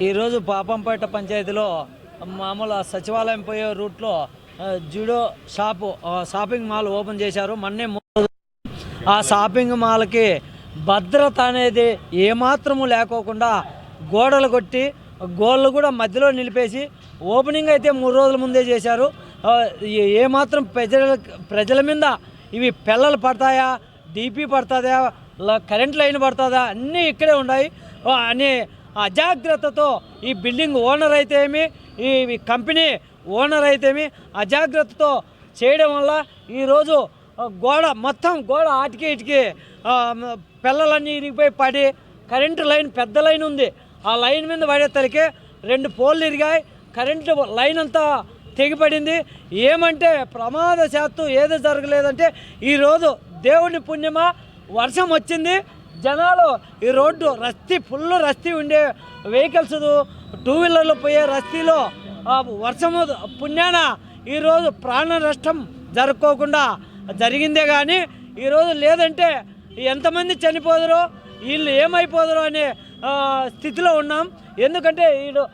ఈరోజు పాపంపేట పంచాయతీలో మామూలు సచివాలయం పోయే రూట్లో జూడో షాపింగ్ మాల్ ఓపెన్ చేశారు. మొన్నే ఆ షాపింగ్ మాల్కి భద్రత అనేది ఏమాత్రము లేకోకుండా గోడలు కొట్టి గోళ్ళు కూడా మధ్యలో నిలిపేసి ఓపెనింగ్ అయితే 3 రోజుల ముందే చేశారు. ఏమాత్రం ప్రజల మీద ఇవి పిల్లలు పడతాయా, డీపీ పడుతుందా, కరెంట్ లైన్ పడుతుందా, అన్నీ ఇక్కడే ఉన్నాయి అని అజాగ్రత్తతో ఈ బిల్డింగ్ ఓనర్ అయితేమి, ఈ కంపెనీ ఓనర్ అయితేమి అజాగ్రత్తతో చేయడం వల్ల ఈరోజు మొత్తం గోడ ఆటికి ఇటుకి పిల్లలన్నీ ఇరిగిపోయి పడి కరెంటు లైన్ పెద్ద లైన్ ఉంది. ఆ లైన్ మీద పడేసరికి 2 పోల్లు ఇరిగాయి. కరెంటు లైన్ అంతా తెగిపడింది. ఏమంటే ప్రమాదశాత్తు ఏదో జరగలేదంటే ఈరోజు దేవుని పుణ్యమా వర్షం వచ్చింది. జనాలు ఈ రోడ్డు ఫుల్ రస్తీ ఉండే వెహికల్స్ 2 వీలర్లు పోయే రస్తీలో వర్షము పుణ్యాన ఈరోజు ప్రాణ నష్టం జరుపుకోకుండా జరిగిందే కానీ ఈరోజు లేదంటే ఎంతమంది చనిపోదురో, వీళ్ళు ఏమైపోదురో అనే స్థితిలో ఉన్నాం. ఎందుకంటే వీళ్ళు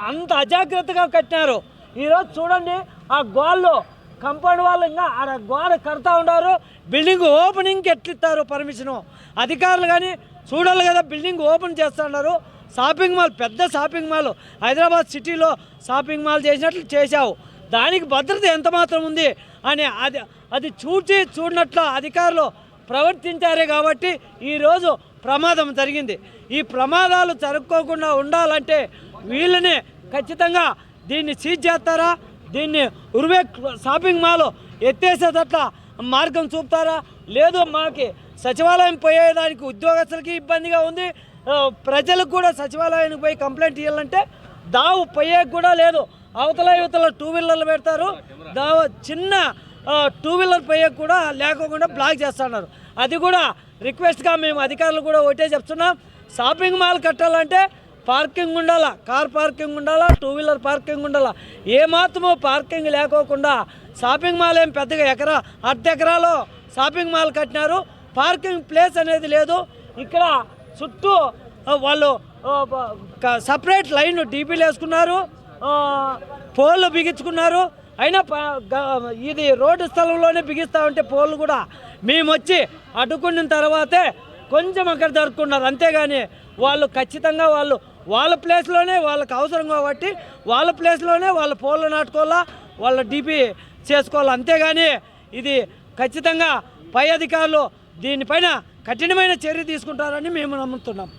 అంత అజాగ్రత్తగా కట్టినారు. ఈరోజు చూడండి, ఆ గోళ్ళు కంపౌండ్ వాళ్ళు ఇంకా ఆడ గోడ కడతా ఉన్నారు. బిల్డింగ్ ఓపెనింగ్కి ఎట్లిస్తారు పర్మిషను? అధికారులు కానీ చూడాలి కదా. బిల్డింగ్ ఓపెన్ చేస్తున్నారు. షాపింగ్ మాల్, పెద్ద షాపింగ్ మాల్, హైదరాబాద్ సిటీలో షాపింగ్ మాల్ చేసినట్లు చేశావు. దానికి భద్రత ఎంత మాత్రం ఉంది అని అది చూడనట్లు అధికారులు ప్రవర్తించారే కాబట్టి ఈరోజు ప్రమాదం జరిగింది. ఈ ప్రమాదాలు జరుపుకోకుండా ఉండాలంటే వీళ్ళని ఖచ్చితంగా దీన్ని సీజ్ చేస్తారా, దీన్ని ఉరివే షాపింగ్ మాల్ ఎత్తేసేటట్ల మార్గం చూపుతారా, లేదు మాకి సచివాలయం పోయేదానికి ఉద్యోగస్తులకి ఇబ్బందిగా ఉంది, ప్రజలకు కూడా సచివాలయానికి పోయి కంప్లైంట్ ఇవ్వాలంటే దావు పోయేకి కూడా లేదు. అవతల 2 వీలర్లు పెడతారు. చిన్న 2 వీలర్ పోయేకి కూడా లేకోకుండా బ్లాక్ చేస్తున్నారు. అది కూడా రిక్వెస్ట్గా మేము అధికారులు కూడా ఒకటే చెప్తున్నాం, షాపింగ్ మాల్ కట్టాలంటే పార్కింగ్ ఉండాలా, కార్ పార్కింగ్ ఉండాలా, 2 వీలర్ పార్కింగ్ ఉండాలా. ఏమాత్రమో పార్కింగ్ లేకోకుండా షాపింగ్ మాల్ ఏం పెద్దగా అర్ధ ఎకరాలో షాపింగ్ మాల్ కట్టినారు. పార్కింగ్ ప్లేస్ అనేది లేదు. ఇక్కడ చుట్టూ వాళ్ళు సపరేట్ లైన్ డీపీలు వేసుకున్నారు, పోల్లు బిగించుకున్నారు. అయినా ఇది రోడ్డు స్థలంలోనే బిగిస్తామంటే పోల్లు కూడా మేము వచ్చి అడ్డుకున్న తర్వాతే కొంచెం అక్కడ జరుపుకున్నారు. అంతేగాని వాళ్ళు ఖచ్చితంగా వాళ్ళ ప్లేస్లోనే వాళ్ళకి అవసరం కాబట్టి వాళ్ళ ప్లేస్లోనే వాళ్ళ పోల్లు నాటుకోవాలా, వాళ్ళ డీపీ చేసుకోవాలి. అంతేగాని ఇది ఖచ్చితంగా పై అధికారులు దీనిపైన కఠినమైన చర్య తీసుకుంటారని మేము నమ్ముతున్నాం.